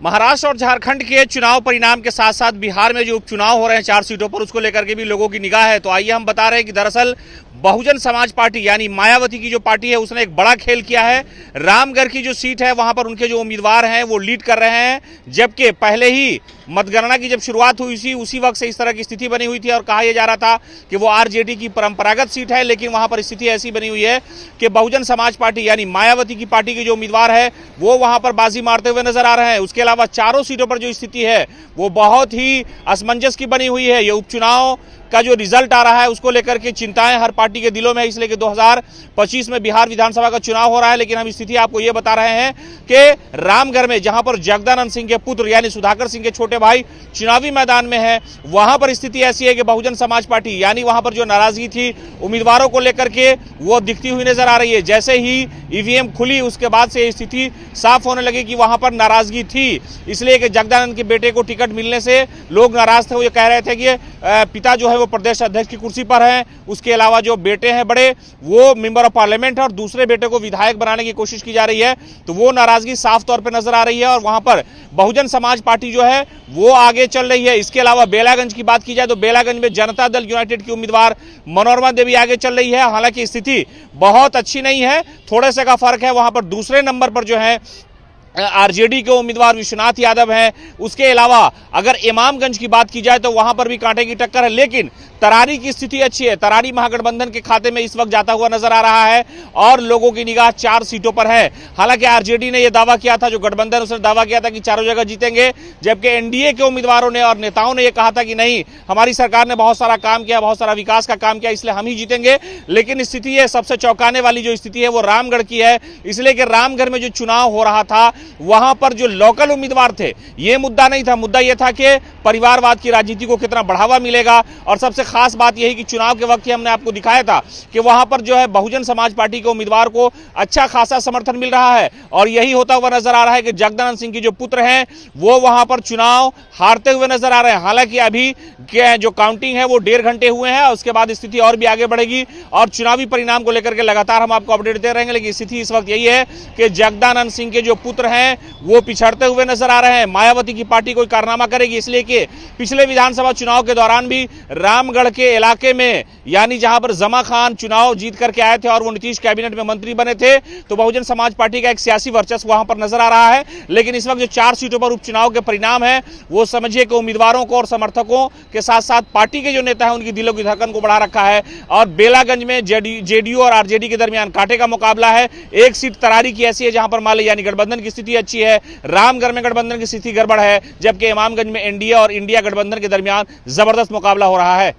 महाराष्ट्र और झारखंड के चुनाव परिणाम के साथ साथ बिहार में जो उपचुनाव हो रहे हैं 4 सीटों पर, उसको लेकर के भी लोगों की निगाह है। तो आइए हम बता रहे हैं कि दरअसल बहुजन समाज पार्टी यानी मायावती की जो पार्टी है उसने एक बड़ा खेल किया है। रामगढ़ की जो सीट है वहां पर उनके जो उम्मीदवार हैं वो लीड कर रहे हैं, जबकि पहले ही मतगणना की जब शुरुआत हुई थी उसी वक्त से इस तरह की स्थिति बनी हुई थी और कहा यह जा रहा था कि वो आरजेडी की परंपरागत सीट है, लेकिन वहां पर स्थिति ऐसी बनी हुई है कि बहुजन समाज पार्टी यानी मायावती की पार्टी के जो उम्मीदवार है वो वहां पर बाजी मारते हुए नजर आ रहे हैं। उसके अलावा चारों सीटों पर जो स्थिति है वो बहुत ही असमंजस की बनी हुई है। ये उपचुनाव का जो रिजल्ट आ रहा है उसको लेकर के चिंताएं हर पार्टी के दिलों में है, इसलिए कि 2025 में बिहार विधानसभा का चुनाव हो रहा है। लेकिन हम स्थिति आपको ये बता रहे हैं कि रामगढ़ में जहां पर जगदानंद सिंह के पुत्र यानी सुधाकर सिंह के छोटे भाई चुनावी मैदान में है, वहां पर स्थिति ऐसी है कि बहुजन समाज पार्टी यानी वहां पर जो नाराजगी थी उम्मीदवारों को लेकर के वो दिखती हुई नजर आ रही है। जैसे ही ईवीएम खुली उसके बाद से स्थिति साफ होने लगी कि वहां पर नाराजगी थी, इसलिए कि जगदानंद के बेटे को टिकट मिलने से लोग नाराज थे। वो ये कह रहे थे कि पिता जो है वो प्रदेश अध्यक्ष की कुर्सी पर हैं, उसके अलावा जो बेटे हैं बड़े वो मेंबर ऑफ पार्लियामेंट है और दूसरे बेटे को विधायक बनाने की कोशिश की जा रही है। तो वो नाराजगी साफ तौर पर नजर आ रही है और वहां पर बहुजन समाज पार्टी जो है वो आगे चल रही है। इसके अलावा बेलागंज की बात की जाए तो बेलागंज में जनता दल यूनाइटेड की उम्मीदवार मनोरमा देवी आगे चल रही है। हालांकि स्थिति बहुत अच्छी नहीं है, थोड़े से का फर्क है। वहां पर दूसरे नंबर पर जो है आरजेडी के उम्मीदवार विश्वनाथ यादव हैं। उसके अलावा अगर इमामगंज की बात की जाए तो वहां पर भी कांटे की टक्कर है, लेकिन तरारी की स्थिति अच्छी है। तरारी महागठबंधन के खाते में इस वक्त जाता हुआ नजर आ रहा है और लोगों की निगाह 4 सीटों पर है। हालांकि आरजेडी ने यह दावा किया था, जो गठबंधन उसने दावा किया था कि चारों जगह जीतेंगे, जबकि एनडीए के उम्मीदवारों ने और नेताओं ने यह कहा था कि नहीं, हमारी सरकार ने बहुत सारा काम किया, बहुत सारा विकास का काम किया, इसलिए हम ही जीतेंगे। लेकिन स्थिति है सबसे चौंकाने वाली जो स्थिति है वो रामगढ़ की है, इसलिए कि रामगढ़ में जो चुनाव हो रहा था वहां पर जो लोकल उम्मीदवार थे ये मुद्दा नहीं था। मुद्दा यह था कि परिवारवाद की राजनीति को कितना बढ़ावा मिलेगा। और सबसे खास बात यही कि चुनाव के वक्त ही हमने आपको दिखाया था कि वहां पर जो है बहुजन समाज पार्टी के उम्मीदवार को अच्छा खासा समर्थन मिल रहा है और यही होता हुआ नजर आ रहा है कि जगदानंद सिंह की जो पुत्र हैं वो वहां पर चुनाव हारते हुए नजर आ रहे हैं। हालांकि अभी जो काउंटिंग है वो 1.5 घंटे हुए हैं, उसके बाद स्थिति और भी आगे बढ़ेगी और चुनावी परिणाम को लेकर के लगातार हम आपको अपडेट दे रहेंगे। लेकिन स्थिति इस वक्त यही है कि जगदानंद सिंह के जो पुत्र हैं वो पिछड़ते हुए नजर आ रहे हैं। मायावती की पार्टी कोई कारनामा करेगी, इसलिए कि पिछले विधानसभा चुनाव के दौरान भी रामगढ़ के इलाके में यानी जहां पर जमा खान चुनाव जीत करके आए थे और वो नीतीश कैबिनेट में मंत्री बने थे, तो बहुजन समाज पार्टी का एक सियासी वर्चस्व वहां पर नजर आ रहा है। लेकिन इस वक्त जो 4 सीटों पर उपचुनाव के परिणाम है वो समझिए कि उम्मीदवारों को और समर्थकों के साथ साथ पार्टी के जो नेता है उनकी दिलों की धड़कन को बढ़ा रखा है। और बेलागंज में जेडीयू और आरजेडी के दरमियान कांटे का मुकाबला है। एक सीट तरारी की ऐसी है जहां पर मान ली यानी गठबंधन की स्थिति अच्छी है, रामगढ़ में गठबंधन की स्थिति गड़बड़ है, जबकि इमामगंज में एनडीए और इंडिया गठबंधन के दरमियान जबरदस्त मुकाबला हो रहा है।